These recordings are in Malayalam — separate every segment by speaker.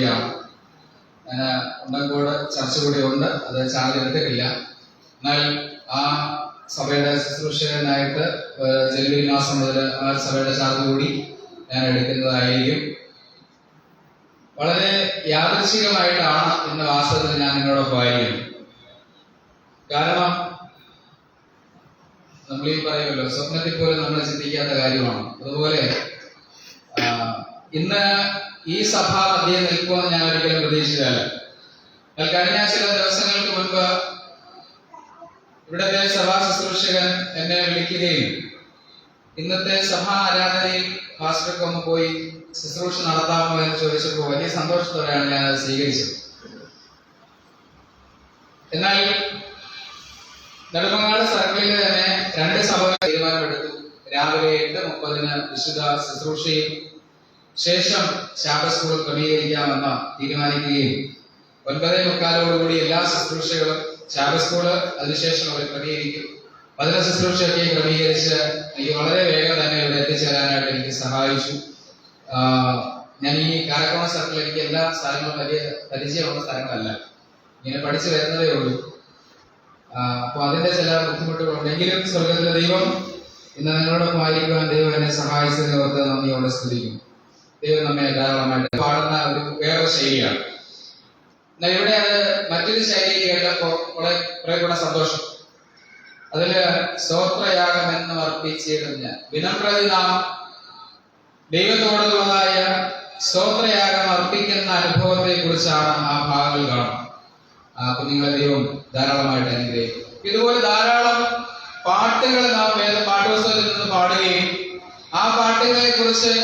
Speaker 1: കൂടിയാണ്. ഞാൻ ഉണ്ടങ്കോട് ചർച്ച കൂടി ഉണ്ട്, അത് ചാർജ് എടുത്തിട്ടില്ല. എന്നാൽ ആ സഭയുടെ ശുശ്രൂഷകനായിട്ട് ജനുവരി മാസം മുതൽ ആ സഭയുടെ ചാർജ് കൂടി ഞാൻ എടുക്കുന്നതായിരിക്കും. വളരെ യാദൃശ്ചികമായിട്ടാണ് ഇന്ന് വാസ്തവത്തിൽ ഞാൻ നിങ്ങളോടൊപ്പം ആയിരിക്കുന്നത്. കാരണം നമ്മൾ ഈ പറയുമല്ലോ, സ്വപ്നത്തിൽ പോലും നമ്മൾ ചിന്തിക്കാത്ത കാര്യമാണ്. അതുപോലെ ഇന്ന് ഈ സഭാ മധ്യേ നിൽക്കുമെന്ന് ഞാൻ ഒരിക്കലും പ്രതീക്ഷിച്ചതല്ല. എന്നാൽ കഴിഞ്ഞ ചില ദിവസങ്ങൾക്ക് മുൻപ് ഇവിടത്തെ സഭാ ശുശ്രൂഷകൻ എന്നെ വിളിക്കുകയും ഇന്നത്തെ സഭാ ആരാധനയിൽ പാസ്റ്റർക്ക് ഒന്ന് പോയി ശുശ്രൂഷ നടത്താമോ എന്ന് ചോദിച്ചപ്പോൾ വലിയ സന്തോഷത്തോടെയാണ് ഞാൻ അത് സ്വീകരിച്ചത്. എന്നാൽ നെടുമങ്ങാട് സർക്കിളിൽ തന്നെ 2 സഭകൾ തീരുമാനമെടുത്തു. രാവിലെ 8:30 വിശുദ്ധ ശുശ്രൂഷയും ശേഷം ശാബത്ത് സ്കൂൾ ക്രമീകരിക്കാമെന്ന് തീരുമാനിക്കുകയും 9:45 എല്ലാ ശുശ്രൂഷകളും ശാബത്ത് സ്കൂള് അതിനുശേഷം അവർ ക്രമീകരിക്കും. 10 ശുശ്രൂഷയൊക്കെ ക്രമീകരിച്ച് എനിക്ക് വളരെ വേഗം തന്നെ ഇവിടെ എത്തിച്ചേരാനായിട്ട് എനിക്ക് സഹായിച്ചു. ഞാൻ ഈ കാരക്കോണ സർക്കിൾ എനിക്ക് എല്ലാ സ്ഥലങ്ങളും വലിയ പരിചയമുള്ള സ്ഥലങ്ങളല്ല, ഇങ്ങനെ പഠിച്ചു വരുന്നതേ ഉള്ളൂ. അപ്പൊ അതിന്റെ ചില ബുദ്ധിമുട്ടുകളുണ്ടെങ്കിലും സ്വർഗത്തിലെ ദൈവം ഇന്ന് നിങ്ങളോടൊപ്പം ആയിരിക്കുവാൻ ദൈവം എന്നെ സഹായിച്ചതിനെ ഓർത്ത് നന്ദിയോടെ സ്തുതിക്കുന്നു. ദൈവം നമ്മെ ധാരാളമായിട്ട് പാടുന്ന ഒരു വേറെ ശൈലിയാണ്. എന്നാൽ ഇവിടെ അത് മറ്റൊരു ശൈലി കേട്ടപ്പോ കുറെ കൂടെ സന്തോഷം. അതില് സ്തോത്രയാഗം എന്ന് അർപ്പിച്ചിരുന്ന ദിനംപ്രതി നാം ദൈവത്തോടുള്ളതായ സ്തോത്രയാഗം അർപ്പിക്കുന്ന അനുഭവത്തെ കുറിച്ചാണ് ആ ഭാഗങ്ങൾ കാണുന്നത്. കുഞ്ഞുങ്ങളെ ദൈവം ധാരാളമായിട്ട് അനുഗ്രഹിക്കും. ഇതുപോലെ ധാരാളം പാട്ടുകൾ നാം പാഠപുസ്തകത്തിൽ നിന്ന് പാടുകയും ആ പാട്ടുകളെ കുറിച്ച്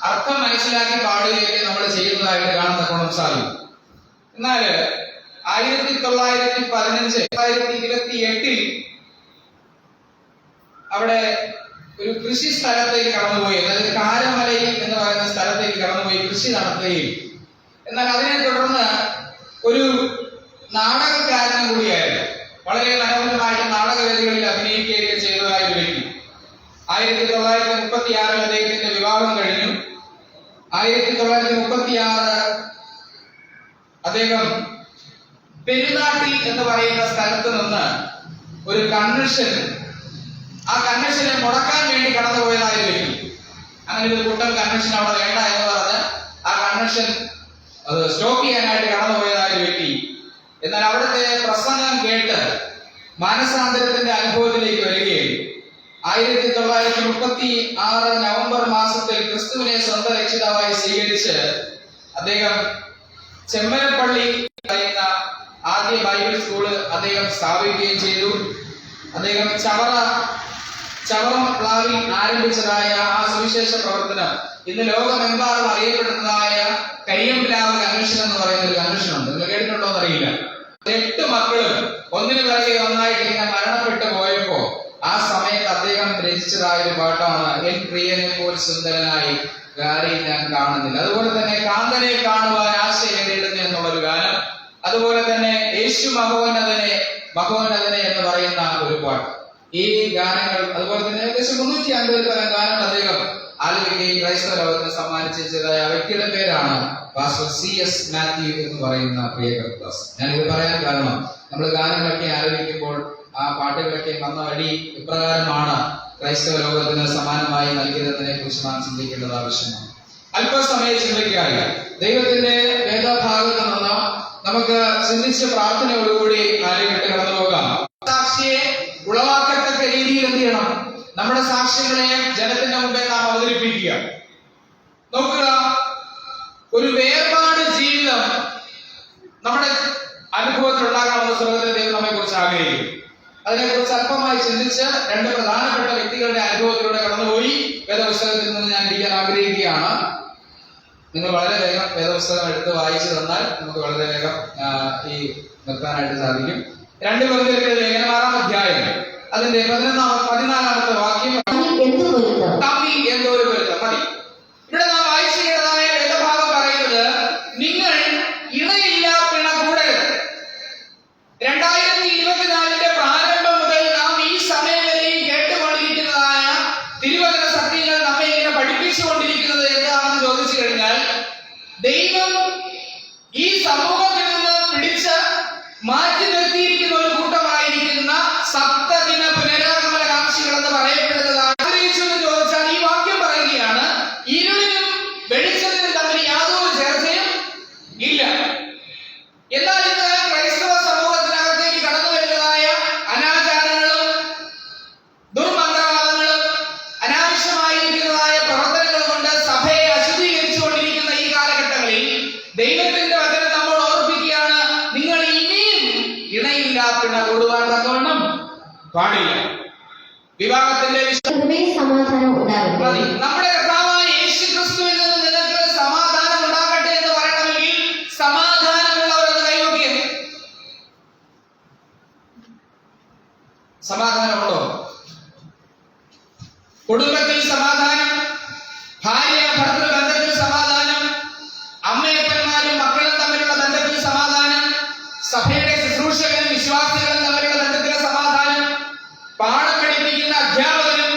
Speaker 1: അർത്ഥം മനസ്സിലാക്കി പാടുകയൊക്കെ നമ്മൾ ചെയ്യുന്നതായിട്ട് കാണാൻ തക്കോണം സാധിക്കും. എന്നാൽ 1915 2028 അവിടെ ഒരു കൃഷി സ്ഥലത്തേക്ക് കടന്നുപോയി, അതായത് കാരമലയിൽ എന്ന് പറയുന്ന സ്ഥലത്തേക്ക് കടന്നുപോയി കൃഷി നടത്തുകയും എന്നാൽ അതിനെ തുടർന്ന് ഒരു നാടകക്കാരനും കൂടിയായിരുന്നു. വളരെ മനോഹരമായിട്ട് നാടകവേദികളിൽ അഭിനയിക്കുകയൊക്കെ ചെയ്തതായ ഒരു വ്യക്തി. 1936 അദ്ദേഹത്തിന്റെ വിവാഹം കഴിഞ്ഞു. 1936 അദ്ദേഹം പെരുന്നാട്ടി എന്ന് പറയുന്ന സ്ഥലത്ത് നിന്ന് ഒരു കൺവെൻഷൻ, ആ കൺവെൻഷനെ മുടക്കാൻ വേണ്ടി കടന്നുപോയതായ ഒരു വ്യക്തി. അങ്ങനെ ഒരു കൂട്ടം കൺവെൻഷൻ അവിടെ വേണ്ട എന്ന് പറഞ്ഞ് ആ കൺവെൻഷൻ അത് സ്റ്റോപ്പ് ചെയ്യാനായിട്ട് കടന്നുപോയതായ ഒരു വ്യക്തി. എന്നാൽ അവിടുത്തെ പ്രസംഗം കേട്ട് മാനസാന്തരത്തിന്റെ അനുഭവത്തിലേക്ക് വരികയും 1936 നവംബർ മാസത്തിൽ ക്രിസ്തുവിനെ സ്വന്തം രക്ഷിതാവായി സ്വീകരിച്ച് അദ്ദേഹം ചെമ്മനപ്പള്ളി പറയുന്ന ആദ്യ ബൈബിൾ സ്കൂള് അദ്ദേഹം സ്ഥാപിക്കുകയും ചെയ്തു. അദ്ദേഹം ചവറം പ്ലാവിൽ ആരംഭിച്ചതായ ആ സുവിശേഷ പ്രവർത്തനം ഇന്ന് ലോകമെമ്പാടും അറിയപ്പെടുന്നതായ കരിയംപ്ലാവ് കൺവെൻഷൻ എന്ന് പറയുന്ന ഒരു കൺവെൻഷൻ ഉണ്ട്. നിങ്ങൾ കേട്ടിട്ടുണ്ടോ എന്നറിയില്ല. 8 മക്കളും ഒന്നിനു പിറകെ ഒന്നായിട്ട് ഇങ്ങനെ മരണപ്പെട്ടു പോയപ്പോ ആ സമയത്ത് അദ്ദേഹം രചിച്ചതായ ഒരു പാട്ടാണ് എൻ പ്രിയനെ പോൽ സുന്ദരനായി ഗാരി ഞാൻ കാണുന്നില്ല. അതുപോലെ തന്നെ കാന്തനെ കാണുവാൻ ആശയേണ്ടിടുന്നു എന്നുള്ളൊരു ഗാനം. അതുപോലെ തന്നെ യേശു മഹോന്നതനെ എന്ന് പറയുന്ന ഒരു പാട്ട്. ഈ ഗാനങ്ങൾ അതുപോലെ തന്നെ ഏകദേശം 350 ഗാനങ്ങൾ അദ്ദേഹം ആലപിക്കുകയും ക്രൈസ്തവ ലോകത്തിന് സമ്മാനിച്ചതായ വ്യക്തിയുടെ പേരാണ് പാസ്റ്റർ C.S. മാത്യു എന്ന് പറയുന്ന പ്രിയ കർത്താസ്. ഞാനിത് പറയാൻ കാരണം നമ്മൾ ഗാനങ്ങളൊക്കെ ആലപിക്കുമ്പോൾ ആ പാട്ടുകളൊക്കെ വന്ന വഴി ഇപ്രകാരമാണ് ക്രൈസ്തവ ലോകത്തിന് സമാനമായി നൽകിയതിനെ കുറിച്ച് നാം ചിന്തിക്കേണ്ടത് ആവശ്യമാണ്. അല്പസമയ ചിന്തയ്ക്കായി ദൈവത്തിന്റെ വേദഭാഗത്ത് നിന്ന് നമുക്ക് ചിന്തിച്ച് പ്രാർത്ഥനയോടുകൂടി കാര്യമായിട്ട് കടന്നു പോകാം. സാക്ഷിയെ ഉളവാക്കത്തക്ക രീതിയിൽ എന്ത് ചെയ്യണം? നമ്മുടെ സാക്ഷ്യങ്ങളെ ജനത്തിന്റെ മുമ്പേ നാം അവതരിപ്പിക്കുക. നോക്കുക, ഒരു വേർപാട് ജീവിതം നമ്മുടെ അനുഭവത്തിൽ ഉണ്ടാകാമെന്ന് സ്വർഗ്ഗത്തിലെ ദൈവം നമ്മെ കുറിച്ച് ആഗ്രഹിക്കും. അതിനെക്കുറിച്ച് അല്പമായി ചിന്തിച്ച് 2 പ്രധാനപ്പെട്ട വ്യക്തികളുടെ അനുഭവത്തിലൂടെ കടന്നുപോയി വേദപുസ്തകത്തിൽ നിന്ന് ഞാൻ ഇരിക്കാൻ ആഗ്രഹിക്കുകയാണ്. നിങ്ങൾ വളരെ വേഗം വേദപുസ്തകം എടുത്ത് വായിച്ചു തന്നാൽ നമുക്ക് വളരെ വേഗം ഈ നിർത്താനായിട്ട് സാധിക്കും. 2 കൊരിന്ത്യരുടെ ലേഖനം 6-ാം അധ്യായം അതിന്റെ 14-ാമത്തെ വാക്യം, തമ്മിൽ എന്തോ ഒരു പൊരുത്തം മതി. ഇവിടെ നാം വായിച്ചു കേട്ടതായ വേദഭാഗം പറയുന്നത്, നിങ്ങൾ ഇണയില്ല പിണ കൂടരുത്. 2024 പ്രാരംഭം മുതൽ നാം ഈ സമയം വരെയും കേട്ടുകൊണ്ടിരിക്കുന്നതായ തിരുവചന സത്യങ്ങൾ നമ്മെ ഇങ്ങനെ പഠിപ്പിച്ചുകൊണ്ടിരിക്കുന്നത് എന്താണെന്ന് ചോദിച്ചു കഴിഞ്ഞാൽ, ദൈവം സമൂഹത്തിൽ നിന്ന് പിടിച്ച് മാറ്റി നിർത്തിയിരിക്കുന്ന ഒരു കൂട്ടമായിരിക്കുന്ന സപ്തദിന പുനരാഗമന കാംക്ഷികൾ എന്ന് പറയപ്പെടുന്നത് ആഗ്രഹിച്ചു എന്ന് ചോദിച്ചാൽ ഈ വാക്യം പറയുകയാണ്, ഇരുളിനും വെളിച്ചത്തിനും തമ്മിൽ യാതൊരു ചേർച്ചയും ഇല്ല. എന്നാൽ ഇന്ന് ക്രൈസ്തവ സമൂഹത്തിനകത്തേക്ക് കടന്നു വരുന്നതായ അനാചാരങ്ങളും ദുർമന്ത്രവാദങ്ങളും അനാവശ്യമായിരിക്കുന്നതായ പ്രവർത്തനങ്ങൾ കൊണ്ട് സഭയെ അശുദ്ധീകരിച്ചുകൊണ്ടിരിക്കുന്ന ഈ കാലഘട്ടങ്ങളിൽ ദൈവത്തിന്റെ വചനം നമ്മൾ ഓർമ്മിപ്പിക്കുകയാണ്, നിങ്ങൾ ഇനിയും ഇണയില്ലാത്ത കൂടുവാൻ തക്കവണ്ണം പാടില്ല. വിവാഹത്തിന്റെ
Speaker 2: സമാധാനം ഉണ്ടാകട്ടെ.
Speaker 1: നമ്മുടെ കർത്താവായ യേശു ക്രിസ്തുവിൽ നിന്ന് നിങ്ങൾക്ക് സമാധാനം ഉണ്ടാകട്ടെ എന്ന് പറയണമെങ്കിൽ സമാധാനമുള്ളവരെന്ന് കൈവയ്ക്കുക. സമാധാനമുണ്ടോ? കുടുംബത്തിൽ സമാധാനം, ഭാര്യ ഭർത്തൃ ബന്ധത്തിൽ സമാധാനം, അമ്മയപ്പന്മാരും മക്കളും തമ്മിലുള്ള ബന്ധത്തിൽ സമാധാനം, സഭയുടെ ശുശ്രൂഷകരും വിശ്വാസികളും തമ്മിലുള്ള ബന്ധത്തിലെ സമാധാനം, പാഠം പഠിപ്പിക്കുന്ന അധ്യാപകനും.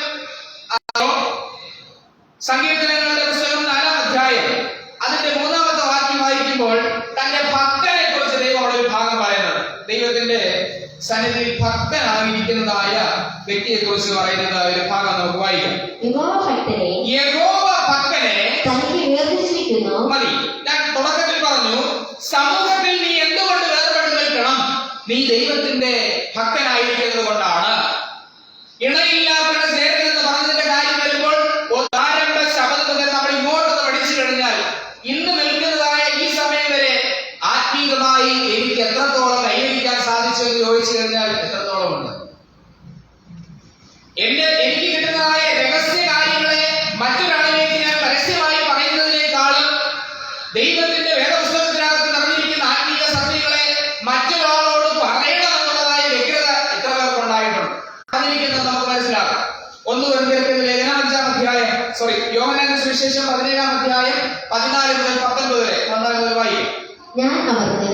Speaker 1: സങ്കീർത്തനങ്ങളുടെ പുസ്തകം 4-ാം അധ്യായം അതിന്റെ 3-ാമത്തെ വാക്യം വായിക്കുമ്പോൾ തന്റെ ഭക്തനെ കുറിച്ച് ദൈവം അവിടെ ഒരു ഭാഗം പറയുന്നത്, ദൈവത്തിന്റെ സന്നിധിയിൽ ഭക്തനായിരിക്കുന്നതായ വ്യക്തിയെ കുറിച്ച് പറയുന്നത് ഒരു ഭാഗം നമുക്ക് വായിക്കാം. യഹോവ ഭക്തനെ മതി. ഞാൻ തുടക്കത്തിൽ പറഞ്ഞു, സമൂഹത്തിൽ നീ എന്തുകൊണ്ട് വേർപെട്ട് നിൽക്കണം? നീ ദൈവത്തിന്റെ ഭക്തനായിരിക്കുന്നത് കൊണ്ടാണ്. ഇണയില്ലാത്ത ചേരലെന്ന് പറഞ്ഞതിന്റെ കാര്യം വരുമ്പോൾ ആരംഭ ശബ്ദം മുതൽ നമ്മൾ ഇങ്ങോട്ടൊന്ന് പഠിച്ചു കഴിഞ്ഞാൽ ഇന്ന് നിൽക്കുന്നതായ ഈ സമയം വരെ ആത്മീകമായി എനിക്ക് എത്രത്തോളം കൈവരിക്കാൻ സാധിച്ചു എന്ന് ചോദിച്ചു കഴിഞ്ഞാൽ എത്രത്തോളം ഉണ്ട്? എനിക്ക് കിട്ടുന്നതായ രഹസ്യ കാര്യങ്ങളെ മറ്റൊരാളിലേക്ക് ഞാൻ പരസ്യമായി പറയുന്നതിനേക്കാളും ദൈവത്തിന്റെ വേദപുസ്തകത്തിനകത്ത് നടന്നിരിക്കുന്ന ആത്മീയ സത്യങ്ങളെ മറ്റൊരാളോട് പറയണമെന്നുള്ളതായ വ്യഗ്രത എത്ര പേർക്കുണ്ടായിട്ടുണ്ട് അതിരിക്കുന്നത് നമുക്ക് മനസ്സിലാക്കാം. 1 കൊരിന്ത്യർക്കെഴുതിയ ലേഖനം 5-ാം അധ്യായം, യോഹന്നാന്റെ സുവിശേഷം 17-ാം അധ്യായം 14 മുതൽ 19 വരെ 14 മുതൽ വായിക്കും.
Speaker 2: ഞാൻ അവർക്ക്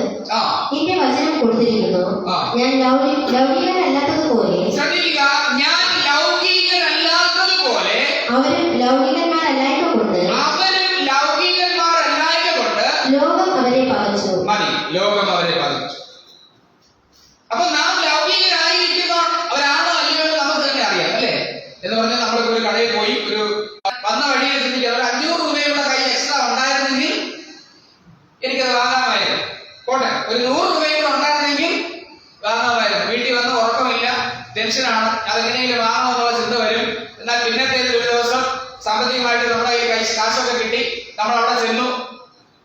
Speaker 2: എന്റെ വചനം കൊടുത്തിരിക്കുന്നു. ഞാൻ ലൗകികനല്ലാത്തതുപോലെ
Speaker 1: ശ്രദ്ധിക്കുക, ഞാൻ ലൗകികനല്ലാത്തതുപോലെ
Speaker 2: അവരും ലൗകികന്മാരല്ലായതുകൊണ്ട് ലോകം അവരെ പകച്ചു.
Speaker 1: മതി, ലോകം അവരെ പകച്ചു. അപ്പൊ നാം ലൗകികരായിരിക്കുന്ന ഒരാളോ അല്ലയോ നമുക്ക് തന്നെ അറിയാം, അല്ലേ? എന്ന് പറഞ്ഞാൽ നമ്മളിപ്പോ ഒരു കടയിൽ പോയി ഒരു വന്ന വഴിയെ ചിന്തിക്കുക, ഒരു 500 രൂപയുടെ കൈ എക്സ്ട്രാ ഉണ്ടായിരുന്നെങ്കിൽ എനിക്കത് വാങ്ങാമായിരുന്നു. പോട്ടെ, ഒരു 100 രൂപയും കൂടെ ഉണ്ടായിരുന്നെങ്കിൽ വാങ്ങാമായിരുന്നു. വീട്ടിൽ വന്ന് ഉറക്കമില്ല, ടെൻഷനാണ്, അതെങ്ങനെയെങ്കിലും വാങ്ങാമെന്നുള്ള ചിന്ത വരും. എന്നാൽ പിന്നത്തെ ഒരു ദിവസം സാമ്പത്തികമായിട്ട് നമ്മുടെ കയ്യിൽ കാശൊക്കെ കിട്ടി, നമ്മൾ അവിടെ ചെന്നു,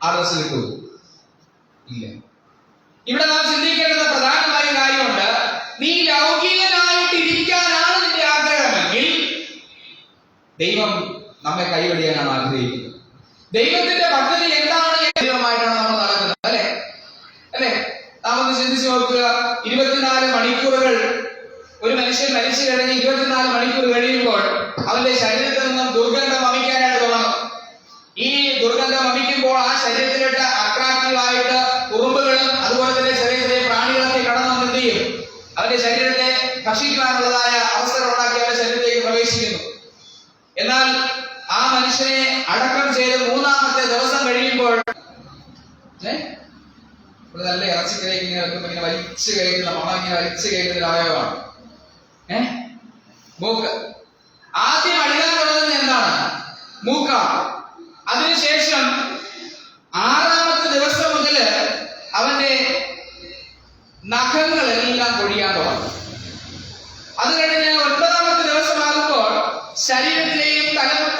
Speaker 1: ആ ഡ്രസ് കിട്ടൂ ഇല്ല. ഇവിടെ നാം ചിന്തിക്കേണ്ടുന്ന പ്രധാനമായ കാര്യമുണ്ട്. നീ ലൗകികനായിട്ടിരിക്കാനാണ് നിന്റെ ആഗ്രഹമെങ്കിൽ ദൈവം നമ്മെ കൈവടിയാനാണ് ആഗ്രഹിക്കുന്നത്. ദൈവത്തിന്റെ പദ്ധതി എന്താണ്? ദൈവമായിട്ടാണ് നമ്മൾ നടക്കുന്നത്, അല്ലെ? നാം ഒന്ന് ചിന്തിച്ചു നോക്കുക. 24 മണിക്കൂറുകൾ ഒരു മനുഷ്യൻ മരിച്ചു കഴിഞ്ഞ് 24 മണിക്കൂർ കഴിയുമ്പോൾ അവന്റെ ശരീരത്തിൽ നിന്നും ദുർഗന്ധം വമിക്കാനായിട്ട് തുടങ്ങും. ഈ ദുർഗന്ധം വമിക്കുമ്പോൾ ആ ശരീരത്തിലിട്ട് അട്രാക്റ്റീവായിട്ട് ഉറുമ്പുകളും അതുപോലെ തന്നെ ചെറിയ ചെറിയ പ്രാണികളൊക്കെ കടന്നു എന്ത് ചെയ്യും? അവന്റെ ശരീരത്തെ ഭക്ഷിക്കുവാനുള്ളതായ അവസരം ഉണ്ടാക്കി അവന്റെ ശരീരത്തിലേക്ക് പ്രവേശിക്കുന്നു. എന്നാൽ ആ മനുഷ്യനെ അടക്കം ചെയ്ത് 3-ാമത്തെ ദിവസം കഴിയുമ്പോൾ നല്ല ഇറച്ചിക്കറി ഇങ്ങനെ വെക്കുമ്പോൾ ഇങ്ങനെ വലിച്ചു കഴിക്കുന്ന മണം ഇങ്ങനെ വലിച്ചു കഴിക്കുന്ന ഒരു അവയവമാണ് മൂക്ക്. ആദ്യം അഴുകാൻ തുടങ്ങുന്നത് എന്താണ്? മൂക്കാണ്. അതിനുശേഷം 6-ാമത്തെ ദിവസം മുതൽ അവന്റെ നഖങ്ങളെല്ലാം കൊഴിയാൻ തുടങ്ങും. അത് കഴിഞ്ഞ് 9-ാമത്തെ ദിവസമാകുമ്പോൾ ശരീരത്തിലെയും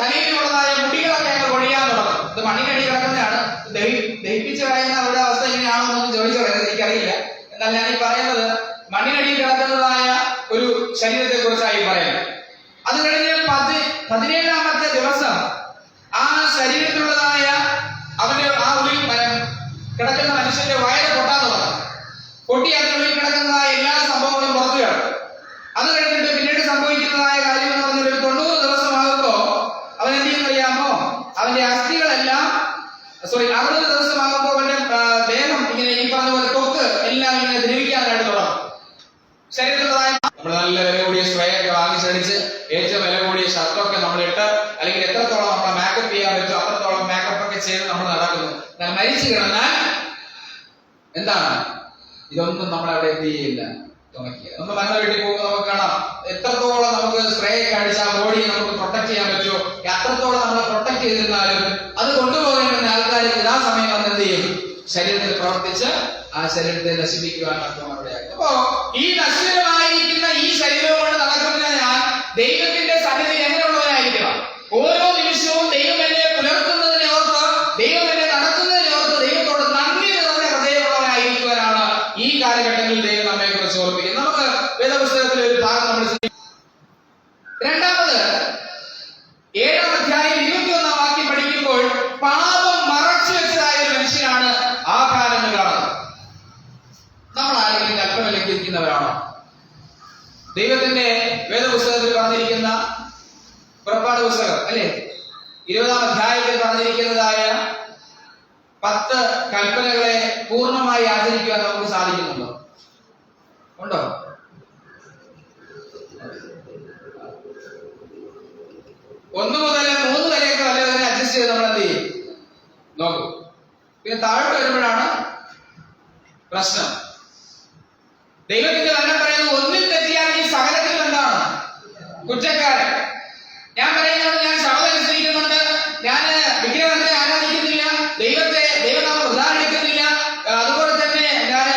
Speaker 1: തലയിലുള്ളതായ മുടികളൊക്കെ അങ്ങ് കൊഴിയാൻ തുടങ്ങും. ഇത് മണ്ണിനടി കിടക്കുന്നതാണ്. ദഹിപ്പിച്ച് കളയുന്ന അവരുടെ അവസ്ഥ എങ്ങനെയാണോ എന്നൊന്നും ചോദിച്ചു പറയുന്നത് എനിക്കറിയില്ല. എന്നാൽ ഞാൻ ഈ പറയുന്നത് മണ്ണിനടി കിടക്കുന്നതായ ഒരു ശരീരത്തെ കുറിച്ചായി പറയുന്നത്. അത് കഴിഞ്ഞ് 17-ാമത്തെ ദിവസം ആ ശരീരത്തിലുള്ളതായ അവന്റെ ആ ഉള്ളിൽ കിടക്കുന്ന മനുഷ്യന്റെ വയറ് പൊട്ടാൻ തുടങ്ങും. പൊട്ടി അതിനുള്ളിൽ കിടക്കുന്നതായ എല്ലാ സംഭവങ്ങളും പുറത്തു കിടക്കും. അത് കഴിഞ്ഞിട്ട് പിന്നീട് സംഭവിക്കുന്നതായ കാര്യം എന്ന് പറഞ്ഞാൽ ഒരു 90 ദിവസമാകുമ്പോ അവൻ എന്ത് ചെയ്യുന്നറിയാമോ? അവന്റെ അസ്ഥികളെല്ലാം 60 ദിവസമാകുമ്പോ അവന്റെ ദേഹം ഇങ്ങനെ ഈ പറഞ്ഞ പോലെ തൊക്ക് എല്ലാം ഇങ്ങനെ ദ്രവിക്കാനായിട്ട് തുടങ്ങും. ശരീരത്തിലുള്ളതായ നമ്മൾ നല്ല വില കൂടിയ സ്പ്രേ ഒക്കെ വാങ്ങിച്ചടിച്ച് ഏറ്റവും വില കൂടിയ ഷർട്ടൊക്കെ നമ്മളിട്ട് അല്ലെങ്കിൽ എത്രത്തോളം നമ്മളെ മേക്കപ്പ് ചെയ്യാൻ പറ്റും അത്രത്തോളം മേക്കപ്പ് ഒക്കെ ചെയ്ത് നമ്മൾ നടക്കുന്നു. എന്നാൽ മരിച്ചു കിടന്നാൽ എന്താണ്? ഇതൊന്നും നമ്മളവിടെ എന്ത് ചെയ്യില്ല, തുണയ്ക്കുക. നമ്മൾ മരുന്ന് വീട്ടിൽ പോകുമ്പോൾ നമുക്ക് കാണാം എത്രത്തോളം നമുക്ക് സ്പ്രേ ഒക്കെ അടിച്ചാൽ ബോഡി നമുക്ക് പ്രൊട്ടക്ട് ചെയ്യാൻ പറ്റുമോ, അത്രത്തോളം നമ്മൾ പ്രൊട്ടക്ട് ചെയ്തിരുന്നാലും അത് കൊണ്ടുപോകുന്ന ആൾക്കാർ യഥാസമയം വന്ന് എന്ത് ചെയ്യും, ശരീരത്തിൽ പ്രവർത്തിച്ച് ആ ശരീരത്തെ നശിപ്പിക്കുവാൻ അവിടെയാകും. അപ്പോ ഈ നശ്വരമായിരിക്കുന്ന ഈ ശരീരവും കൊണ്ട് നടക്കുന്ന ഞാൻ ദൈവത്തിന്റെ സന്നിധി എങ്ങനെയുള്ളവരായിരിക്കണം? ഓരോ നിമിഷവും ദൈവം എന്നെ പുലർത്തുന്നതിനെ ഓർത്ത്, ദൈവം എന്നെ നടത്തുന്നതിനെ ഓർത്ത് ദൈവത്തോട് നന്ദി നിറഞ്ഞ ഹൃദയമുള്ളവരായിരിക്കുവാനാണ് ഈ കാലഘട്ടങ്ങളിൽ ദൈവം നമ്മെ കുറിച്ച് ഓർമ്മിക്കുന്നത്. നമുക്ക് വേദപുസ്തകത്തിലെ ഒരു ഭാഗം നമ്മൾ രണ്ടാമത് 7-ാം അധ്യായം 21-ാം വാക്യം പഠിക്കുമ്പോൾ പാപം മറച്ചു വെച്ചതായ ഒരു മനുഷ്യനാണ് ആഖാൻ എന്ന് കാണുന്നത്. നമ്മൾ ആരെങ്കിലും കൽപ്പന ലംഘിക്കുന്നവരാണോ? ദൈവത്തിന്റെ വേദപുസ്തകത്തിൽ പറഞ്ഞിരിക്കുന്ന പുറപ്പാട് പുസ്തകം അല്ലെ 20-ാം അധ്യായത്തിൽ പറഞ്ഞിരിക്കുന്നതായ 10 കൽപ്പനകളെ പൂർണ്ണമായി ആചരിക്കുവാൻ നമുക്ക് സാധിക്കുന്നുണ്ടോ? ഉണ്ടോ? 1 മുതൽ 3 വരെയൊക്കെ വല്ലവരെ അഡ്ജസ്റ്റ് ചെയ്ത് നമ്മൾ എന്ത് ചെയ്യും, നോക്കും. പിന്നെ താഴോട്ട് വരുമ്പോഴാണ് പ്രശ്നം. ദൈവത്തിന്റെ വചനം പറയുന്നത് ഒന്നിൽ തെറ്റിയാൽ ഈ സകലത്തിൽ എന്താണ് കുറ്റക്കാരൻ. ഞാൻ പറയുന്നത് ഞാൻ ശബദം അനുസരിക്കുന്നുണ്ട്, ഞാൻ വിഗ്രഹത്തെ ആരാധിക്കുന്നില്ല, ദൈവനാമം ഉദാഹരിക്കുന്നില്ല, അതുപോലെ തന്നെ ഞാൻ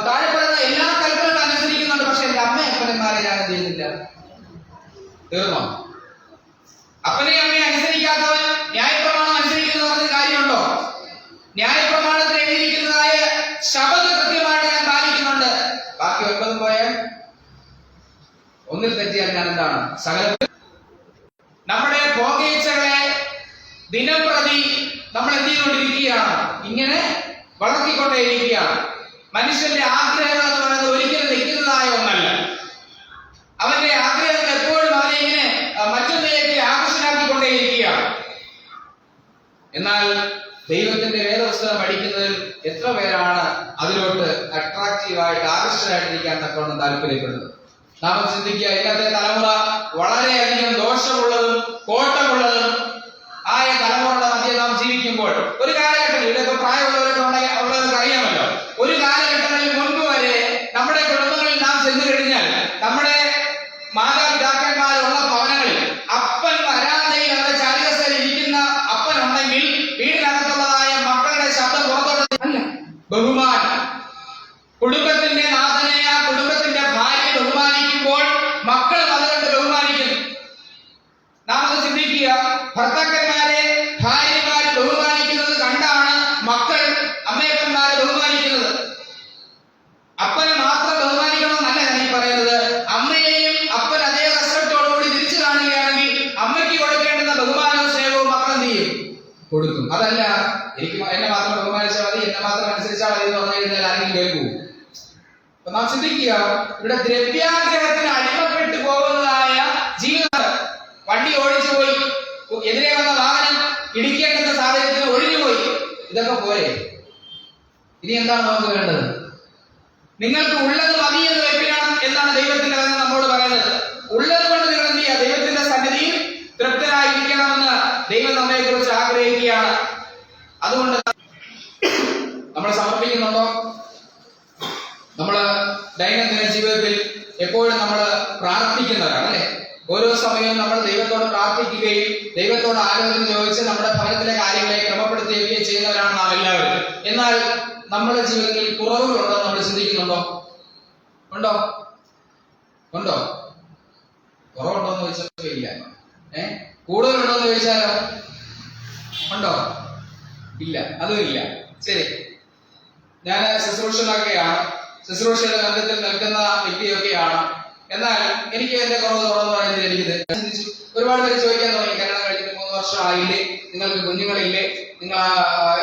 Speaker 1: താഴെ പറയുന്ന എല്ലാ കൽപ്പനകളും അനുസരിക്കുന്നുണ്ട്, പക്ഷെ എന്റെ അമ്മയപ്പന്മാരെ ഞാൻ എന്ത് ചെയ്യുന്നില്ല. തീർന്നോ? അപ്പനെയും അമ്മയെ അനുസരിക്കാത്തവൻ ന്യായപ്രമാണം അനുസരിക്കുന്നു പറഞ്ഞ കാര്യമുണ്ടോ? ന്യായപ്രമാണത്തിൽ എഴുതിയിരിക്കുന്നതായ ശബദം കൃത്യമായിട്ട് ഞാൻ പാലിക്കുന്നുണ്ട്, ബാക്കി 9 പോയാൽ ഒന്നിൽ തെറ്റിയാൽ ഞാൻ എന്താണ് സകലത്തിൽ. നമ്മുടെ ഭോഗേച്ഛകളെ ദിനം പ്രതി നമ്മൾ എന്ത് ചെയ്തുകൊണ്ടിരിക്കുകയാണ്, ഇങ്ങനെ വളർത്തിക്കൊണ്ടേയിരിക്കുകയാണ്. മനുഷ്യന്റെ ആഗ്രഹങ്ങൾ എന്ന് പറയുന്നത് ഒരിക്കലും നിൽക്കുന്നതായ ഒന്നല്ല. അവന്റെ ആഗ്രഹങ്ങൾ എപ്പോഴും അവനെ ഇങ്ങനെ മറ്റൊന്നിലേക്ക് ആകർഷണാക്കിക്കൊണ്ടേയിരിക്കുകയാണ്. എന്നാൽ ദൈവത്തിന്റെ വേദപുസ്തകം പഠിക്കുന്നതിൽ എത്ര പേരാണ് അതിലോട്ട് അട്രാക്റ്റീവായിട്ട് ആകർഷകരായിട്ടിരിക്കാൻ തക്കവണ്ണം താല്പര്യപ്പെടുന്നത്? നാം ചിന്തിക്കുക, ഇന്നത്തെ തലമുറ വളരെയധികം ദോഷമുള്ളതും കോട്ടമുള്ളതും ആയ തലമുറയുടെ മധ്യ നാം ജീവിക്കുമ്പോൾ ഒരു കാലഘട്ടത്തിൽ ഇവിടെയൊക്കെ പ്രായമുള്ളവരൊക്കെ ഉള്ളവർക്ക് അറിയാമല്ലോ, ഒരു കാലഘട്ടങ്ങളിൽ മുൻപ് വരെ നമ്മുടെ കുടുംബങ്ങളിൽ നാം ചെന്നു കഴിഞ്ഞാൽ നമ്മുടെ മാതാപിതാക്കന്മാരുള്ള ഭവനങ്ങളിൽ അപ്പൻ വരാന്തയിൽ അവരുടെ ചാരികസ്ഥയിൽ ഇരിക്കുന്ന അപ്പൻ ഉണ്ടെങ്കിൽ വീടിനകത്തുള്ളതായ മക്കളുടെ ശബ്ദം പുറത്തോട്ട് അല്ല. ബഹുമാനം, കുടുംബത്തിന്റെ നാഥനെ ആ കുടുംബത്തിന്റെ ഭാര്യ ബഹുമാനിക്കുമ്പോൾ മക്കൾ അതുകൊണ്ട് ബഹുമാനിക്കുന്നു. നാം അത് ചിന്തിക്കുക, ഭർത്താക്കന്മാരെ ഭാര്യമാരെ ബഹുമാനിക്കുന്നത് കണ്ടാണ് മക്കൾ അമ്മയപ്പന്മാരെ ബഹുമാനിക്കുന്നത്. അപ്പനെ മാത്രം ബഹുമാനിക്കണമെന്നല്ല ഞാൻ ഈ പറയുന്നത്. അമ്മയെയും അപ്പൻ അതേ റെസ്പെക്റ്റോടുകൂടി തിരിച്ചു കാണുകയാണെങ്കിൽ അമ്മയ്ക്ക് കൊടുക്കേണ്ടുന്ന ബഹുമാനവും സ്നേഹവും മക്കൾ എന്ത് ചെയ്യും, കൊടുക്കും. അതല്ല എനിക്ക് എന്നെ മാത്രം ബഹുമാനിച്ചാൽ മതി, എന്നെ മാത്രം അനുസരിച്ചാൽ മതി എന്ന് പറഞ്ഞു കഴിഞ്ഞാൽ ആരെങ്കിലും കേൾക്കൂ? അപ്പൊ നാം ചിന്തിക്കുക, ഇവിടെ ദ്രവ്യാഗ്രഹത്തിന് അടിമപ്പെട്ടു പോകുന്നതായ ജീവിതം. വണ്ടി ഓടിച്ചു പോയി, എതിരെ വന്ന വാഹനം ഇടിക്കേണ്ടുന്ന സാഹചര്യത്തിൽ ഒഴിഞ്ഞുപോയി, ഇതൊക്കെ പോരെ? ഇനി എന്താണ് നമുക്ക് വേണ്ടത്? നിങ്ങൾക്ക് ഉള്ളത് മതി എന്ന് വെപ്പിനാണ് എന്നാണ് ദൈവത്തിന്റെ വചനം നമ്മോട് പറയുന്നത്. ഉള്ളത് കൊണ്ട് നിങ്ങൾ എന്ത് ചെയ്യുക, ദൈവത്തിന്റെ സന്നിധിയിൽ തൃപ്തരായിരിക്കണമെന്ന് ദൈവം നമ്മെ കുറിച്ച് ആഗ്രഹിക്കുകയാണ്. അതുകൊണ്ട് നമ്മൾ സമർപ്പിക്കുന്നുണ്ടോ? നമ്മള് ദൈനംദിന ജീവിതത്തിൽ എപ്പോഴും നമ്മൾ പ്രാർത്ഥിക്കുന്നവരാണ് അല്ലെ? ഓരോ സമയവും നമ്മൾ ദൈവത്തോട് പ്രാർത്ഥിക്കുകയും ദൈവത്തോട് ആലോചന ചോദിച്ച് നമ്മുടെ ഭവനത്തിലെ കാര്യങ്ങളെ ക്രമപ്പെടുത്തുകയും ചെയ്യുന്നവരാണ് നാം എല്ലാവരും. എന്നാൽ നമ്മുടെ ജീവിതത്തിൽ കുറവുകളുണ്ടോ നമ്മൾ ചിന്തിക്കുന്നുണ്ടോ? ഉണ്ടോ? കുറവുണ്ടോ എന്ന് ചോദിച്ചാൽ ഇല്ല. കൂടുതലുണ്ടോ എന്ന് ചോദിച്ചാലോ ഉണ്ടോ? ഇല്ല, അതും ഇല്ല. ശരി, ഞാൻ ശുശ്രൂഷയുടെ ബന്ധത്തിൽ നിൽക്കുന്ന വ്യക്തിയൊക്കെയാണ്. എന്നാൽ എനിക്ക് എന്റെ കുറവ് തുറന്നു പറയുന്നത് എനിക്ക് ചിന്തിച്ചു. ഒരുപാട് പേര് ചോദിക്കാൻ തുടങ്ങി, കല്യാണം കഴിഞ്ഞിട്ട് 3 വർഷം ആയില്ലേ, നിങ്ങൾക്ക് കുഞ്ഞുങ്ങളില്ലേ, നിങ്ങൾ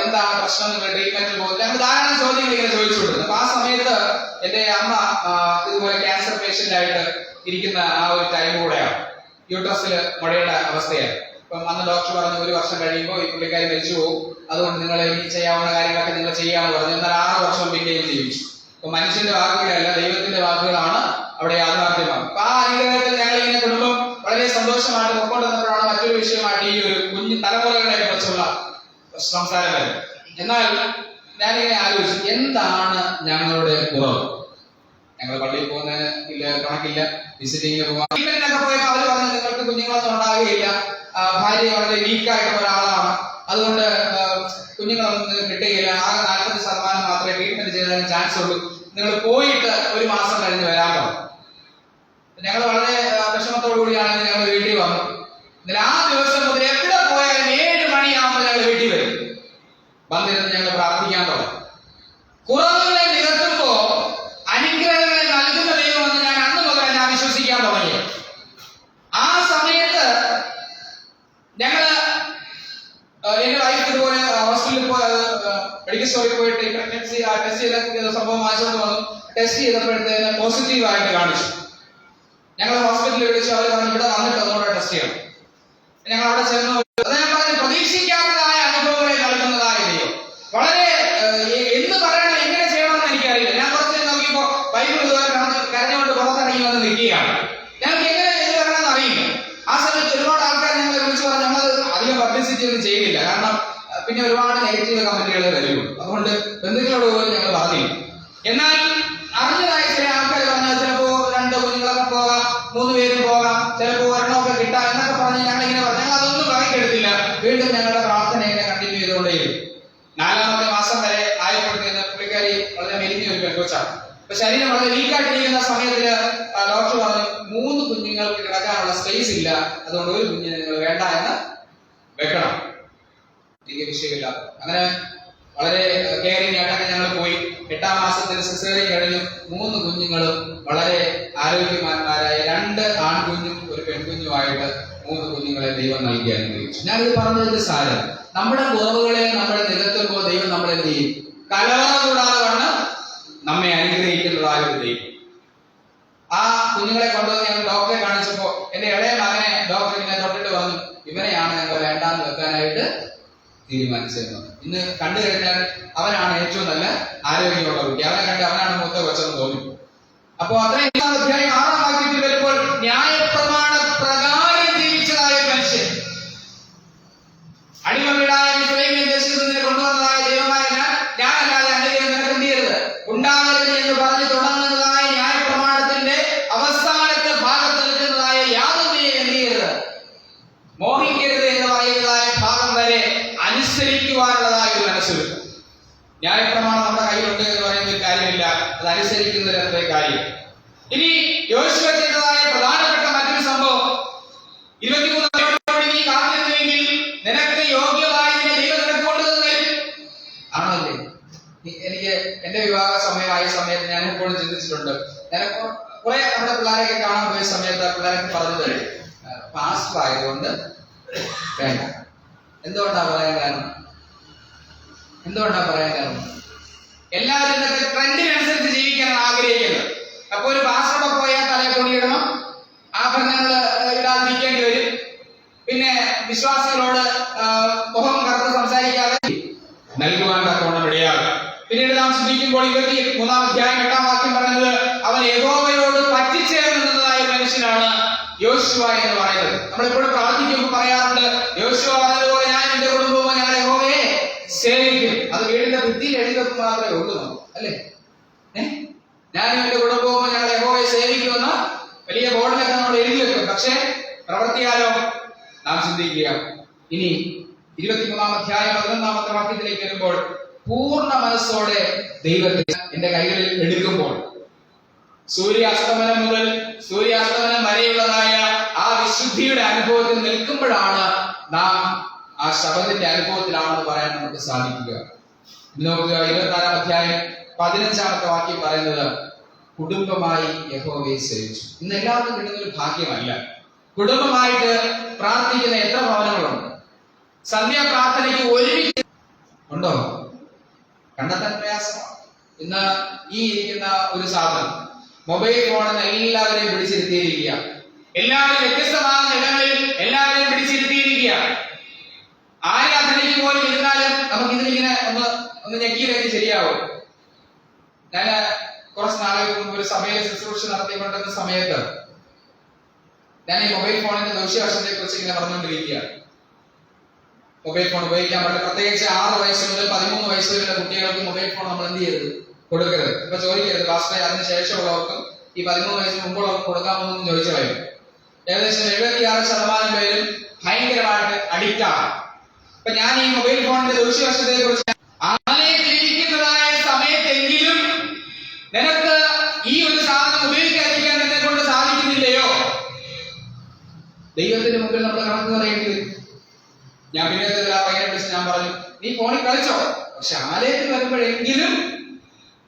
Speaker 1: എന്താണ് പ്രശ്നം, നിങ്ങൾ ട്രീറ്റ്മെന്റിൽ പോകില്ല, അങ്ങനെ ധാരാളം ചോദ്യങ്ങൾ ഇങ്ങനെ ചോദിച്ചുകൊണ്ടിരുന്നു. അപ്പൊ ആ സമയത്ത് എന്റെ അമ്മ ഇതുപോലെ ക്യാൻസർ പേഷ്യന്റ് ആയിട്ട് ഇരിക്കുന്ന ആ ഒരു ടൈം കൂടെയാണ്. യൂട്രസിൽ മുഴയുടെ അവസ്ഥയാണ്. അപ്പം അന്ന് ഡോക്ടർ പറഞ്ഞു 1 വർഷം കഴിയുമ്പോൾ ഈ പുള്ളിക്കാരി മരിച്ചു പോകും, അതുകൊണ്ട് നിങ്ങൾ ഇനി ചെയ്യാവുന്ന കാര്യങ്ങളൊക്കെ നിങ്ങൾ ചെയ്യാമെന്ന് പറഞ്ഞു. എന്നാൽ 6 വർഷം പിന്നെയും ജീവിച്ചു. അപ്പൊ മനുഷ്യന്റെ വാക്കുകളല്ല, ദൈവത്തിന്റെ വാക്കുകളാണ് അവിടെ യാഥാർത്ഥ്യമാണ്. അപ്പൊ ആ അനുഗ്രഹത്തിൽ ഞങ്ങൾ ഇങ്ങനെ കുടുംബം വളരെ സന്തോഷമായിട്ട് ഉൾക്കൊണ്ടുവന്നപ്പോഴാണ് മറ്റൊരു വിഷയമായിട്ട് ഈ ഒരു കുഞ്ഞു തലമുറകളെ കുറിച്ചുള്ള സംസാരം വരുന്നത്. എന്നാൽ ഞാനിങ്ങനെ ആലോചിച്ചു, എന്താണ് ഞങ്ങളുടെ കുറവ്? ഞങ്ങൾ പള്ളിയിൽ പോകുന്നതിന് ഇല്ല, കണക്കില്ല, വിസിറ്റിങ്ങിന് പോകാം. ട്രീറ്റ്മെന്റിനൊക്കെ പോയപ്പോൾ അവർ പറഞ്ഞു നിങ്ങൾക്ക് കുഞ്ഞുങ്ങളൊന്നും ഉണ്ടാകുകയില്ല, ഭാര്യ വളരെ വീക്കായിട്ടുള്ള ഒരാളാണ്, അതുകൊണ്ട് കുഞ്ഞുങ്ങളൊന്നും കിട്ടുകയില്ല, ആകെ 40% മാത്രമേ ട്രീറ്റ്മെന്റ് ചെയ്താലും ചാൻസ് ഉള്ളൂ, നിങ്ങൾ പോയിട്ട് 1 മാസം കഴിഞ്ഞ് വരാൻ പറഞ്ഞു. ഞങ്ങൾ വളരെ വിഷമത്തോടു കൂടിയാണ് ഞങ്ങൾ വീട്ടിൽ വന്നു. എന്നാൽ ആ ദിവസം മുതൽ എവിടെ പോയാലും 7 മണിയാകുമ്പോൾ ഞങ്ങൾ വീട്ടിൽ വരും. വന്നിരുന്ന് ഞങ്ങൾ പ്രാർത്ഥിക്കാൻ തുടങ്ങും. കുറവുകളെ നികത്തുമ്പോ അനുഗ്രഹങ്ങളെ നൽകുന്ന ദൈവമെന്ന് ഞാൻ അന്ന് മുതൽ ഞാൻ വിശ്വസിക്കാൻ തുടങ്ങി. ആ സമയത്ത് ഞങ്ങള് എന്റെ വൈഫ് ഇതുപോലെ ഹോസ്പിറ്റലിൽ പോയി മെഡിക്കൽ സ്റ്റോറിൽ പോയിട്ട് പ്രഗ്നൻസി ടെസ്റ്റ് ചെയ്ത സംഭവം വായിച്ചുകൊണ്ട് വന്നു. ടെസ്റ്റ് ചെയ്തപ്പോഴത്തേന് പോസിറ്റീവ് ആയിട്ട് കാണിച്ചു. ഞങ്ങൾ ഹോസ്പിറ്റലിൽ വിളിച്ചു. അവർ പറഞ്ഞു ഇവിടെ വന്നിട്ട് ഒന്നുകൂടെ ടെസ്റ്റ് ചെയ്യണം. ഞങ്ങൾ അവിടെ ചെന്നു. പ്രതീക്ഷിക്കാത്തതായ അനുഭവങ്ങളെ നൽകുന്നതായ ദൈവം വളരെ എന്ത് പറയണം, എങ്ങനെ ചെയ്യണമെന്ന് എനിക്കറിയില്ല. ഞാൻ കുറച്ച് നോക്കിയപ്പോ ബൈബിൾ ഇതുവരെ കരഞ്ഞുകൊണ്ട് പുറത്തിറങ്ങി വന്ന് നിൽക്കുകയാണ്. ഞങ്ങൾക്ക് എങ്ങനെ എന്ത് പറയണമെന്ന് അറിയില്ല. ആ സമയത്ത് ഒരുപാട് ആൾക്കാർ ഞങ്ങളെ വിളിച്ചു പറഞ്ഞു. ഞങ്ങൾ അധികം പബ്ലിസിറ്റി ഒന്നും ചെയ്തില്ല, കാരണം പിന്നെ ഒരുപാട് നെഗറ്റീവ് കമന്റുകൾ വരുള്ളൂ. അതുകൊണ്ട് ബന്ധുക്കളോട് പോലും ഞങ്ങൾ പറഞ്ഞില്ല. എന്നാൽ അറിഞ്ഞതായ ചില ആൾക്കാർ പറഞ്ഞാൽ ചിലപ്പോ 2 കുഞ്ഞുങ്ങളൊക്കെ പോകാം, 3 പേരും പോകാം, ചിലപ്പോ ഒരെണ്ണമൊക്കെ കിട്ടാം എന്നൊക്കെ പറഞ്ഞ് ഞങ്ങളിങ്ങനെ പറഞ്ഞു. ഞങ്ങൾ അതൊന്നും കണക്കെടുത്തില്ല. വീണ്ടും ഞങ്ങളുടെ പ്രാർത്ഥനയെ കണ്ടിന്യൂ ചെയ്തുകൊണ്ടേയിരുന്നു. 4ാമത്തെ മാസം വരെ ആയപ്പോഴത്തേന് പുള്ളിക്കാരി വളരെ മെലിഞ്ഞ ഒരു പെൺകൊച്ചാണ്. അപ്പൊ ശരീരം വളരെ വീക്കായിട്ടിരിക്കുന്ന സമയത്തിന് ഡോക്ടർ പറഞ്ഞു 3 കുഞ്ഞുങ്ങൾക്ക് കിടക്കാനുള്ള സ്പേസ് ഇല്ല, അതുകൊണ്ട് 1 കുഞ്ഞിനെ നിങ്ങൾ വേണ്ട എന്ന് വെക്കണം. എനിക്ക് വിഷയമില്ല. അങ്ങനെ വളരെ കെയറിംഗ് ആയിട്ടൊക്കെ ഞങ്ങൾ പോയി. 8ാം മാസത്തിൽ സിസേറിയൻ കഴിഞ്ഞു. 3 കുഞ്ഞുങ്ങളും വളരെ ആരോഗ്യവാന്മാരായ 2 ആൺകുഞ്ഞും 1 പെൺകുഞ്ഞുമായിട്ട് 3 കുഞ്ഞുങ്ങളെ ദൈവം നൽകി അനുഗ്രഹിച്ചു. ഞാനിത് പറഞ്ഞതിന്റെ സാരം, നമ്മുടെ കുറവുകളെ നമ്മൾ നികത്തുമ്പോൾ ദൈവം നമ്മളെ എന്ത് ചെയ്യും? കലവറ കൂടാതെ വണ്ണം നമ്മെ അനുഗ്രഹിക്കുന്നതായ ഒരു ദൈവം. ആ കുഞ്ഞുങ്ങളെ കൊണ്ടുവന്ന് ഞങ്ങൾ ഡോക്ടറെ കാണിച്ചപ്പോ എന്റെ ഇളയ മകനെ ഡോക്ടർ ഇങ്ങനെ തൊട്ടിട്ട് പറഞ്ഞു, ഇവനെയാണ് ഞങ്ങൾ വേണ്ടാന്ന് വെക്കാനായിട്ട് തീരുമാനിച്ചിരുന്നത്. ഇന്ന് കണ്ടു കഴിഞ്ഞാൽ അവനാണ് ഏറ്റവും നല്ല ആരോഗ്യമുള്ള കുട്ടി. അവനെ കണ്ട് അവനാണ് മൂത്ത കൊച്ചെന്ന് തോന്നി. അപ്പോ അത്രയും 6ാം വാക്യത്തിൽ വരുമ്പോൾ ന്യായപ്രമാണ പ്രകാരം ജീവിച്ചതായ മനുഷ്യൻ, അടിമ വീടായ മിസ്രയീമിൻ ദേശത്ത് നിന്ന് കൊണ്ടുവന്നതായ ദൈവമായ ഞാനല്ലാതെ അങ്ങനെ നിനക്ക് എന്ത് ചെയ്യരുത്, ഉണ്ടാകരുത് എന്ന് പറഞ്ഞു തുടങ്ങുന്നതായ ന്യായപ്രമാണത്തിന്റെ അവസാനത്തെ ഭാഗത്ത് നിൽക്കുന്നതായ യാതൊന്നിനെയും എന്ത് ചെയ്യരുത്, മോഹിക്കരുത് എന്ന് പറയുന്നതായ ഭാഗം വരെ അനുസരിക്കുവാനുള്ളതായ ഒരു മനസ്സുണ്ട്. ന്യായപ്രമാണം നമ്മുടെ കയ്യിലുണ്ട് എന്ന് പറയുന്ന ഒരു കാര്യമില്ല, അത് അനുസരിക്കുന്നതിന്റെ കാര്യം. ഇനി യോശുവ ചെയ്തതായ പ്രധാനപ്പെട്ട മറ്റൊരു സംഭവം, 23 നീ കാത്തിരുന്നുവെങ്കിൽ നിനക്ക് യോഗ്യമായതിനെ ദൈവം നിനക്ക് കൊണ്ടുതരും. ആണല്ലേ? എനിക്ക് എന്റെ വിവാഹ സമയമായ സമയത്ത് ഞാൻ എപ്പോഴും ചിന്തിച്ചിട്ടുണ്ട്. ഞാൻ കുറെ നമ്മുടെ പിള്ളേരെയൊക്കെ കാണാൻ പോയ സമയത്ത് പിള്ളേരൊക്കെ പറഞ്ഞത് പാസ്റ്റർ ആയതുകൊണ്ട് വേണ്ട. എന്തുകൊണ്ടാ പറയാൻ കാരണം? എല്ലാവരും ഇന്നത്തെ ട്രെൻഡിനനുസരിച്ച് ജീവിക്കാനാണ് ആഗ്രഹിക്കുന്നത്. അപ്പൊ ഒരു പാസ്റ്ററുടെ പോയാൽ തലയെ പൊടിയിടണം, ആഭരണങ്ങൾ ഇടാതിരിക്കേണ്ടി വരും, പിന്നെ വിശ്വാസികളോട് മുഖം കറുത്ത് സംസാരിക്കാതെ നൽകുവാൻ തക്കവണ്ണം ഇടയാകും. പിന്നീട് നാം ചിന്തിക്കുമ്പോൾ 23-ാം അധ്യായം 8ാം വാക്യം പറയുന്നത് അവൻ യഹോവയോട് പറ്റിച്ചേർന്നതായ മനുഷ്യനാണ് യോശുവ എന്ന് പറയുന്നത്. നമ്മളെപ്പോഴും പ്രാർത്ഥിക്കുമ്പോൾ പറയാറുണ്ട്, യോശുവ പറഞ്ഞതുപോലെ ഞാൻ എന്റെ കുടുംബവും ഞങ്ങളുടെ യഹോവയെ സേവിക്കും. അത് വീടിന്റെ ഭിത്തിയിൽ എഴുതിവെപ്പ് മാത്രമേ ഉള്ളൂ നമുക്ക്, അല്ലേ? ഞാനും എന്റെ കുടുംബവും ഞങ്ങളുടെ യഹോവയെ സേവിക്കുമെന്ന് വലിയ ബോർഡിലൊക്കെ നമ്മൾ എഴുതി വെക്കും. പക്ഷേ പ്രവർത്തിയാലോ? നാം ചിന്തിക്കുക. ഇനി 23-ാം അധ്യായം 11-ാമത്തെ വാക്യത്തിലേക്ക് വരുമ്പോൾ പൂർണ്ണ മനസ്സോടെ ദൈവത്തെ എന്റെ കൈകളിൽ എടുക്കുമ്പോൾ സൂര്യാസ്തമനം മുതൽ സൂര്യാസ്തമനം വരെയുള്ളതായ ആ വിശുദ്ധിയുടെ അനുഭവത്തിൽ നിൽക്കുമ്പോഴാണ് നാം ആ ശബത്തിന്റെ അനുഭവത്തിലാണെന്ന് പറയാൻ നമുക്ക് സാധിക്കുക. നോക്കുക, 24-ാം അധ്യായം 15-ാമത്തെ വാക്യം പറയുന്നത് കുടുംബമായി യഹോവയെ സേവിച്ചു. ഇന്ന് എല്ലാവർക്കും കിട്ടുന്ന ഒരു ഭാഗ്യമല്ല. കുടുംബമായിട്ട് പ്രാർത്ഥിക്കുന്ന എത്ര ഭവനങ്ങളുണ്ട്? സന്ധ്യാ പ്രാർത്ഥനയ്ക്ക് ഒരുമിച്ച് ഉണ്ടോ? കണ്ടെത്താൻ പ്രയാസമാണ്. ഇന്ന് ഈ ഇരിക്കുന്ന ഒരു സാധനം മൊബൈൽ ഫോണെന്ന് എല്ലാവരെയും പിടിച്ചിരുത്തിയിരിക്കുക. എല്ലാവരും വ്യത്യസ്തമാകുന്ന ഇടങ്ങളിൽ എല്ലാവരെയും പിടിച്ചിരുത്തിയിരിക്കുക. ആരാധനയ്ക്ക് പോലും ഇരുന്നാലും നമുക്ക് ഇതിലിങ്ങനെ ഒന്ന് ഞെക്കിയിലേക്ക് ശരിയാവും. ഞാൻ കുറച്ച് നാളുകൾക്ക് മുമ്പ് ഒരു സഭയിൽ ശുശ്രൂഷ നടത്തിക്കൊണ്ടിരുന്ന സമയത്ത് ഞാൻ ഈ മൊബൈൽ ഫോണിന്റെ ദൂഷ്യവശത്തെ കുറിച്ച് ഇങ്ങനെ പറഞ്ഞുകൊണ്ടിരിക്കുകയാണ്. മൊബൈൽ ഫോൺ ഉപയോഗിക്കാൻ പാടില്ല. പ്രത്യേകിച്ച് 6 വയസ്സ് മുതൽ 13 വയസ്സ് വരെയുള്ള കുട്ടികൾക്ക് മൊബൈൽ ഫോൺ നമ്മൾ എന്ത് ചെയ്യരുത്, കൊടുക്കരുത്. ഇപ്പൊ ചോദിക്കരുത് പാസ്റ്ററെ അതിന് ശേഷമുള്ളവർക്കും ഈ 13 വയസ്സിന് മുമ്പുള്ളവർക്ക് കൊടുക്കാമോ എന്ന് ചോദിച്ചു കഴിയും. ഏകദേശം 76% പേരും ഭയങ്കരമായിട്ട് അഡിക്റ്റ് ആണ്. അപ്പൊ ഞാൻ ഈ മൊബൈൽ ഫോണിന്റെ ദൂഷ്യവശത്തെ കുറിച്ച് ആലയത്തിലിരിക്കുന്നതായ സമയത്തെങ്കിലും നിനക്ക് ഈ ഒരു സാധനം ഉപയോഗിക്കാതിരിക്കാൻ എന്നെ കൊണ്ട് സാധിക്കുന്നില്ലയോ? ദൈവത്തിന്റെ മുമ്പിൽ നമ്മൾ കണക്ക് പറയേണ്ടി വരും. ഞാൻ പിന്നെ ആ പയ്യനെ വിളിച്ച് ഞാൻ പറഞ്ഞു, നീ ഫോണിൽ കളിച്ചോ, പക്ഷെ ആലയത്തിൽ വരുമ്പോഴെങ്കിലും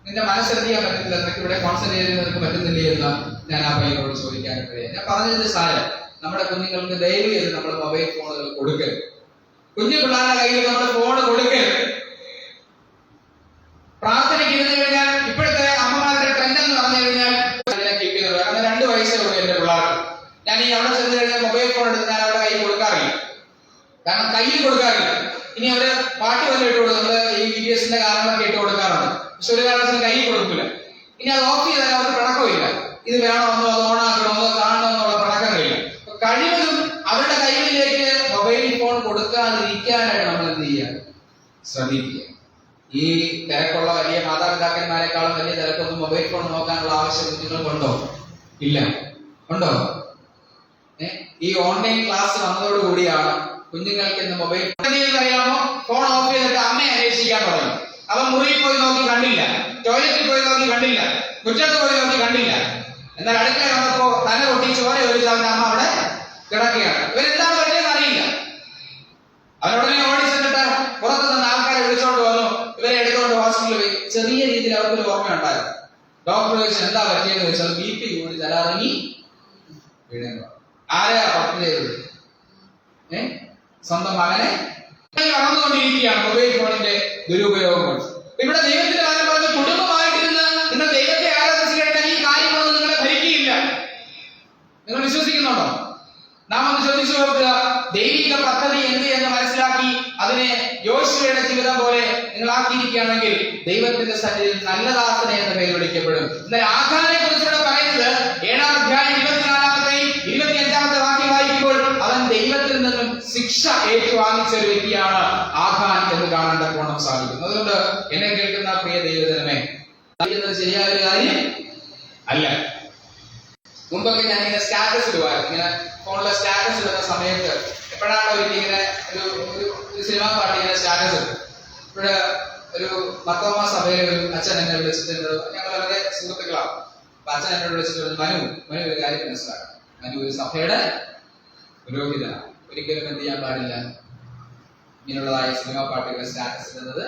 Speaker 1: നിന്റെ മനസ്സെറിയാൻ പറ്റുന്നില്ല, നിനക്ക് ഇവിടെ കോൺസെൻട്രേറ്റ് ചെയ്ത് നിനക്ക് പറ്റുന്നില്ലേ എന്ന് ഞാൻ ആ പയ്യനോട് ചോദിക്കാനൊക്കെ. ഞാൻ പറഞ്ഞത് സാരം, നമ്മുടെ കുഞ്ഞുങ്ങൾക്ക് ദയവ് ചെയ്ത് നമ്മൾ മൊബൈൽ ഫോണുകൾ കൊടുക്കരുത്. കുഞ്ഞു പിള്ളേരുടെ കയ്യിൽ നമ്മൾ ഫോൺ കൊടുക്കരുത്. പ്രാർത്ഥനയ്ക്ക് ഇരുന്ന് കഴിഞ്ഞാൽ ഇപ്പോഴത്തെ അമ്മമാരുടെ ട്രെൻഡ് എന്ന് പറഞ്ഞു കഴിഞ്ഞാൽ കീപ്പ് ചെയ്ത്, കാരണം 2 വയസ്സേ ഉള്ളൂ എന്റെ പിള്ളേർക്ക്. ഞാൻ ഈ അവിടെ ചെന്ന് കഴിഞ്ഞാൽ മൊബൈൽ ഫോൺ എടുത്ത് ഞാൻ അവരുടെ കയ്യിൽ കൊടുക്കാറില്ല, കാരണം കയ്യിൽ കൊടുക്കാറില്ല. ഇനി അവര് പാട്ട് വല്ലതും ഇട്ട് കൊടുക്കും, നമ്മള് ഈ VBSന്റെ കാരണമൊക്കെ ഇട്ട് കൊടുക്കാറുണ്ട്, പക്ഷെ ഒരു കാരണത്തിന് കയ്യിൽ കൊടുക്കില്ല. ഇനി അത് ഓഫ് ചെയ്താൽ അവർക്ക് പിണക്കമില്ല, ഇത് വേണമെന്നോ അത് ഓണാക്കണമെന്നോ കാണണമെന്നുള്ള പിണക്കങ്ങളില്ല. കഴിവതും അവരുടെ കയ്യിലേക്ക് മൊബൈൽ ഫോൺ കൊടുക്കാതിരിക്കാനായിട്ട് നമ്മൾ എന്ത് ചെയ്യുക, ശ്രമിക്കുക. ഈ തിരക്കുള്ള വലിയ മാതാപിതാക്കന്മാരെക്കാളും വലിയ തിരക്കൊന്നും മൊബൈൽ ഫോൺ നോക്കാനുള്ള ആവശ്യം കുഞ്ഞുങ്ങൾക്കുണ്ടോ? ഇല്ല. ഉണ്ടോ? ഈ ഓൺലൈൻ ക്ലാസ് വന്നതോടുകൂടിയാണ് കുഞ്ഞുങ്ങൾക്ക് ഇന്ന് മൊബൈൽ അറിയാമോ, ഫോൺ ഓഫ് ചെയ്തിട്ട് അമ്മയെ അന്വേഷിക്കാൻ തുടങ്ങി. അവൻ മുറിയിൽ പോയി നോക്കി കണ്ടില്ല, ടോയ്ലറ്റിൽ പോയി നോക്കി കണ്ടില്ല, മുറ്റത്ത് പോയി നോക്കി കണ്ടില്ല. എന്നാൽ അടുക്കള വന്നപ്പോ തല കൊട്ടി ചോര ഒഴിച്ച് അവന്റെ അമ്മ അവിടെ കിടക്കുകയാണ്. ഇവരെന്താണ് പറ്റിയെന്ന് അറിയില്ല. അവനുടനെ ഓടി ചെന്നിട്ട് പുറത്തു നിന്ന് ആൾക്കാരെ വിളിച്ചോണ്ട് വന്നു, ഇവരെ എടുത്തുകൊണ്ട് ഹോസ്പിറ്റലിൽ പോയി. ചെറിയ രീതിയിൽ അവർക്കൊരു ഓർമ്മയുണ്ടായിരുന്നു. ഡോക്ടർ ചോദിച്ചു എന്താ പറ്റിയെന്ന് ചോദിച്ചാൽ BP കൂടി തലറങ്ങി വീണു. ആരെയാ പത്ത് ചെയ്തത്? സ്വന്തം മകനെ വളർന്നുകൊണ്ടിരിക്കുകയാണ് മൊബൈൽ ഫോണിന്റെ ദുരുപയോഗം. ഇവിടെ ദൈവത്തിന്റെ കാര്യം പറഞ്ഞ് കുടുംബമായിട്ടിരുന്ന് നിങ്ങൾ ദൈവത്തെ ആരാധിച്ചു കഴിഞ്ഞാൽ ഈ കാര്യങ്ങളൊന്നും നിങ്ങളെ ഭരിക്കുകയില്ല. നിങ്ങൾ വിശ്വസിക്കുന്നുണ്ടോ? നാം ഒന്ന് ചോദിച്ചു നോക്കുക. ദൈവിക പദ്ധതി എന്ത് എന്ന് മനസ്സിലാക്കി അതിനെ യോശുവയുടെ ജീവിതം പോലെ നിങ്ങൾ ആക്കിയിരിക്കുകയാണെങ്കിൽ ദൈവത്തിന്റെ സന്നിധിയിൽ നല്ല ദാസനെ എന്ന പേര് വിളിക്കപ്പെടും. എന്നാൽ ആഖാനെ കുറിച്ചുകൂടെ പറയുന്നത് 7-ാം അധ്യായം 24-ാമത്തെയും 25-ാമത്തെ വാക്യം വായിക്കുമ്പോൾ അവൻ ദൈവത്തിൽ നിന്നും ശിക്ഷ ഏറ്റുവാങ്ങിച്ച ഒരു വ്യക്തിയാണ് ആഖാൻ എന്ന് കാണാൻ തക്കവണ്ണം സാധിക്കും. അതുകൊണ്ട് എന്നെ കേൾക്കുന്ന പ്രിയ ദൈവജനമേ, ശരിയായ ഒരു കാര്യം അല്ല. മുമ്പൊക്കെ ഞാൻ ഇങ്ങനെ സ്റ്റാറ്റസ് ഇടുവായിരുന്നു. ഇങ്ങനെ ഫോണിലെ സ്റ്റാറ്റസ് ഇടുന്ന സമയത്ത് എപ്പോഴാണ് ഇങ്ങനെ ഒരു സിനിമാ പാട്ട് ഇങ്ങനെ സ്റ്റാറ്റസ് ഇട്ടു. ഇവിടെ ഒരു മർത്തോമാ സഭയിലെ ഒരു അച്ഛൻ എന്നെ വിളിച്ചിട്ടുണ്ട്. ഞങ്ങൾ വളരെ സുഹൃത്തുക്കളാണ്. അപ്പൊ അച്ഛൻ എന്നോട് വിളിച്ചിട്ട് മനു ഒരു കാര്യം മനസ്സിലാക്കാം. മനു ഒരു സഭയുടെ പുരോഹിതനാണ്. ഒരിക്കലും എന്ത് ചെയ്യാൻ പാടില്ല, ഇങ്ങനെയുള്ളതായ സിനിമാ പാട്ടുകൾ സ്റ്റാറ്റസ് ഇടുന്നത്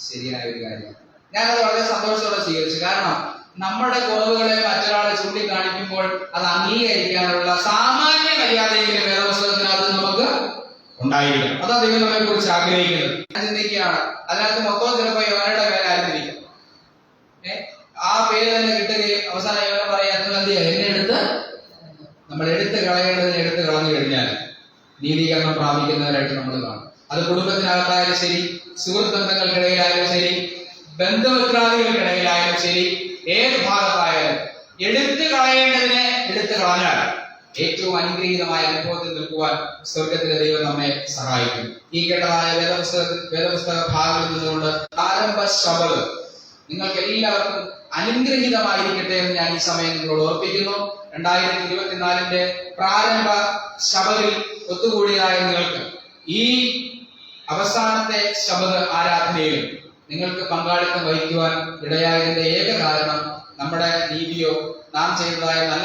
Speaker 1: ശരിയായ ഒരു കാര്യമാണ്. ഞാനത് വളരെ സന്തോഷത്തോടെ സ്വീകരിച്ചു. കാരണം നമ്മുടെ കുറവുകളെ മറ്റൊരാളെ ചൂണ്ടിക്കാണിക്കുമ്പോൾ അത് അംഗീകരിക്കാനുള്ള സാമാന്യ മര്യാദയെങ്കിലും വേദപുസ്തകത്തിനകത്ത് നമുക്ക് ഉണ്ടായിരിക്കണം. അതാ ദൈവം നമ്മളെ കുറിച്ച് ആഗ്രഹിക്കുന്നത്. ചിന്തിക്കുകയാണ് അതിനകത്ത് മൊത്തം ചിലപ്പോൾ യോനയുടെ പേരായിരുന്നിരിക്കും. ആ പേര് തന്നെ കിട്ടുകയും അവസാനം യോന പറയാ നിങ്ങൾ എന്ത് ചെയ്യുക, എന്നെ എടുത്ത് നമ്മൾ എടുത്ത് കളയേണ്ടതിനെ എടുത്ത് കളഞ്ഞു കഴിഞ്ഞാൽ നീതീകരണം പ്രാപിക്കുന്നവരായിട്ട് നമ്മൾ കാണും. അത് കുടുംബത്തിനകത്തായാലും ശരി, സുഹൃത്ത് ബന്ധങ്ങൾക്കിടയിലായാലും ശരി, ബന്ധുമിത്രാദികൾക്കിടയിലായാലും ശരി, ഏത് ഭാഗത്തായാലും എടുത്തു കളയേണ്ടതിനെ എടുത്തു കളഞ്ഞാൽ ഏറ്റവും അനുഗ്രഹീതമായ അനുഭവത്തിൽ നിൽക്കുവാൻ സ്വർഗത്തിലെ ദൈവം നമ്മെ സഹായിക്കും. ഈ കേട്ടതായ വേദപുസ്തക ഭാഗങ്ങളിൽ നിന്നുകൊണ്ട് ആരംഭ ശബദ് നിങ്ങൾക്ക് എല്ലാവർക്കും അനുഗ്രഹീതമായിരിക്കട്ടെ എന്ന് ഞാൻ ഈ സമയം നിങ്ങളോട് ഓർപ്പിക്കുന്നു. 2024 പ്രാരംഭ ശബദിൽ ഒത്തുകൂടിയതായ നിങ്ങൾക്ക് ഈ അവസാനത്തെ ശബദ് ആരാധനയിൽ നിങ്ങൾക്ക് പങ്കാളിത്തം വഹിക്കുവാൻ ഇടയായതിന്റെ ഏക കാരണം നമ്മുടെ നീതിയോ നാം ചെയ്തതായ നല്ല